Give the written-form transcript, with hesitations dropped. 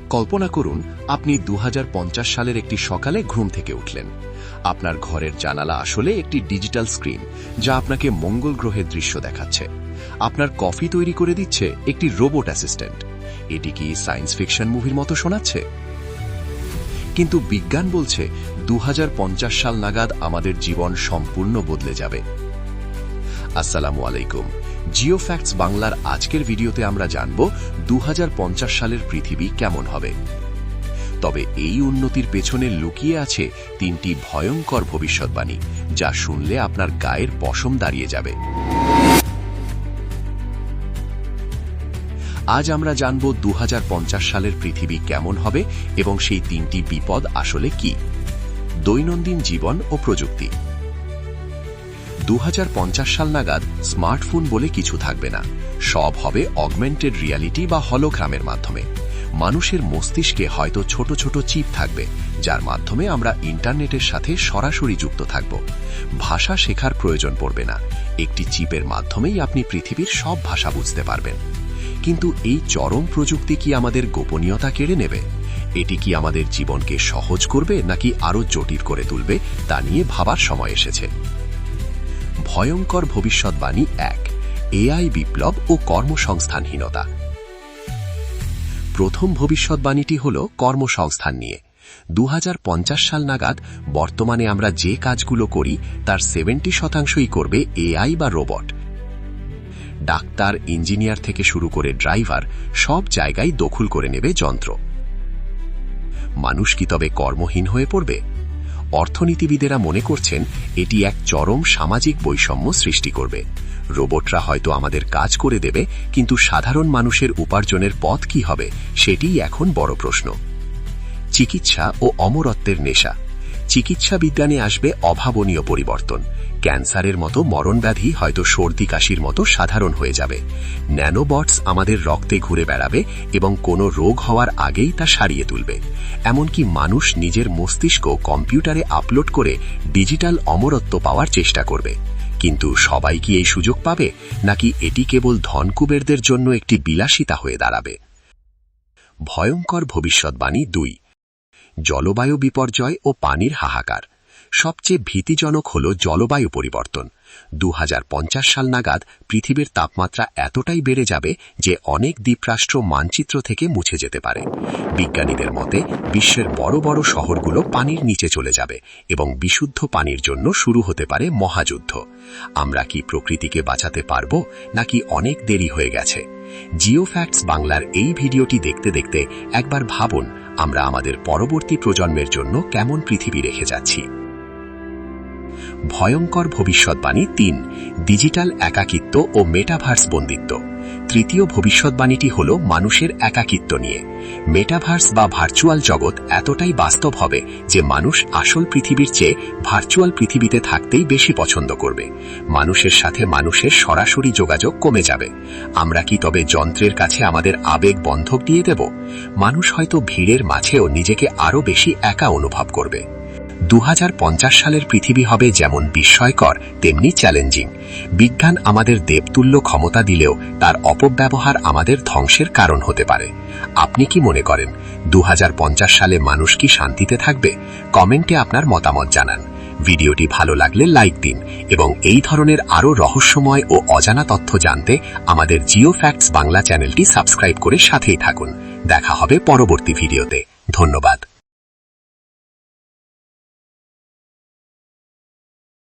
কল্পনা করুন আপনি 2050 সালের একটি সকালে ঘুম থেকে উঠলেন। আপনার ঘরের জানালা আসলে একটি ডিজিটাল স্ক্রিন, যা আপনাকে মঙ্গল গ্রহের দৃশ্য দেখাচ্ছে। আপনার কফি তৈরি করে দিচ্ছে একটি রোবট অ্যাসিস্ট্যান্ট। এটি কি সায়েন্স ফিকশন মুভির মতো শোনাচ্ছে? কিন্তু বিজ্ঞান বলছে 2050 সাল নাগাদ আমাদের জীবন সম্পূর্ণ বদলে যাবে। আসসালামু আলাইকুম। জিও ফ্যাক্টস বাংলার আজকের ভিডিওতে আমরা জানব 2050 সালের পৃথিবী কেমন হবে। তবে এই উন্নতির পেছনে লুকিয়ে আছে 3টি ভয়ঙ্কর ভবিষ্যৎবাণী, যা শুনলে আপনার গায়ের পশম দাঁড়িয়ে যাবে। আজ আমরা জানব 2050 সালের পৃথিবী কেমন হবে এবং সেই 3টি বিপদ আসলে কি। দৈনন্দিন জীবন ও প্রযুক্তি। 2050 সাল নাগাদ স্মার্টফোন বলে কিছু থাকবে না। সব হবে অগমেন্টেড রিয়ালিটি বা হলোগ্রামের মাধ্যমে। মানুষের মস্তিষ্কে হয়তো ছোট ছোট চিপ থাকবে, যার মাধ্যমে আমরা ইন্টারনেটের সাথে সরাসরি যুক্ত থাকব। ভাষা শেখার প্রয়োজন পড়বে না। একটি চিপের মাধ্যমেই আপনি পৃথিবীর সব ভাষা বুঝতে পারবেন। কিন্তু এই চরম প্রযুক্তি কি আমাদের গোপনীয়তা কেড়ে নেবে? এটি কি আমাদের জীবনকে সহজ করবে নাকি আরও জটিল করে তুলবে, তা নিয়ে ভাবার সময় এসেছে। ভয়ঙ্কর ভবিষ্যৎবাণী 1, এআই বিপ্লব ও কর্মসংস্থানহীনতা। প্রথম ভবিষ্যৎবাণীটি হল কর্মসংস্থান নিয়ে। 2050 সাল নাগাদ বর্তমানে আমরা যে কাজগুলো করি তার 70% করবে এআই বা রোবট। ডাক্তার, ইঞ্জিনিয়ার থেকে শুরু করে ড্রাইভার, সব জায়গায় দখল করে নেবে যন্ত্র। মানুষ কি তবে কর্মহীন হয়ে পড়বে? অর্থনীতিবিদেরা মনে করছেন এটি এক চরম সামাজিক বৈষম্য সৃষ্টি করবে। রোবটরা হয়তো আমাদের কাজ করে দেবে, কিন্তু সাধারণ মানুষের উপার্জনের পথ কি হবে সেটিই এখন বড় প্রশ্ন। চিকিৎসা ও অমরত্বের নেশা। চিকিৎসা বিজ্ঞানে আসবে অভাবনীয় পরিবর্তন। ক্যান্সারের মতো মরণব্যাধি হয়তো সর্দি কাশির মতো সাধারণ হয়ে যাবে। ন্যানোবটস আমাদের রক্তে ঘুরে বেড়াবে এবং কোনো রোগ হওয়ার আগেই তা সারিয়ে তুলবে। এমনকি মানুষ নিজের মস্তিষ্ক কম্পিউটারে আপলোড করে ডিজিটাল অমরত্ব পাওয়ার চেষ্টা করবে। কিন্তু সবাই কি এই সুযোগ পাবে, নাকি এটি কেবল ধনকুবেরদের জন্য একটি বিলাসিতা হয়ে দাঁড়াবে? ভয়ঙ্কর ভবিষ্যৎবাণী 2, জলবায়ু বিপর্যয় ও পানির হাহাকার। সবচেয়ে ভীতিজনক হল জলবায়ু পরিবর্তন। 2050 সাল নাগাদ পৃথিবীর তাপমাত্রা এতটাই বেড়ে যাবে যে অনেক দ্বীপরাষ্ট্র মানচিত্র থেকে মুছে যেতে পারে। বিজ্ঞানীদের মতে বিশ্বের বড় বড় শহরগুলো পানির নিচে চলে যাবে এবং বিশুদ্ধ পানির জন্য শুরু হতে পারে মহাযুদ্ধ। আমরা কি প্রকৃতিকে বাঁচাতে পারব, নাকি অনেক দেরি হয়ে গেছে? জিও ফ্যাক্টস বাংলার এই ভিডিওটি দেখতে দেখতে একবার ভাবুন, আমরা আমাদের পরবর্তী প্রজন্মের জন্য কেমন পৃথিবী রেখে যাচ্ছি। ভয়ঙ্কর ভবিষ্যৎবাণী 3, ডিজিটাল একাকিত্ব ও মেটাভার্স বন্দিত্ব। তৃতীয় ভবিষ্যৎবাণীটি হল মানুষের একাকিত্ব নিয়ে। মেটাভার্স বা ভার্চুয়াল জগৎ এতটাই বাস্তব হবে যে মানুষ আসল পৃথিবীর চেয়ে ভার্চুয়াল পৃথিবীতে থাকতেই বেশি পছন্দ করবে। মানুষের সাথে মানুষের সরাসরি যোগাযোগ কমে যাবে। আমরা কি তবে যন্ত্রের কাছে আমাদের আবেগ বন্ধক দিয়ে দেব? মানুষ হয়তো ভিড়ের মাঝেও নিজেকে আরও বেশি একা অনুভব করবে। 2050 সালের পৃথিবী হবে যেমন বিস্ময়কর তেমনি চ্যালেঞ্জিং। বিজ্ঞান আমাদের দেবতুল্য ক্ষমতা দিলেও তার অপব্যবহার আমাদের ধ্বংসের কারণ হতে পারে। আপনি কি মনে করেন 2050 সালে মানুষ কি শান্তিতে থাকবে? কমেন্টে আপনার মতামত জানান। ভিডিওটি ভালো লাগলে লাইক দিন এবং এই ধরনের আরও রহস্যময় ও অজানা তথ্য জানতে আমাদের জিও ফ্যাক্টস বাংলা চ্যানেলটি সাবস্ক্রাইব করে সাথেই থাকুন। দেখা হবে পরবর্তী ভিডিওতে। ধন্যবাদ।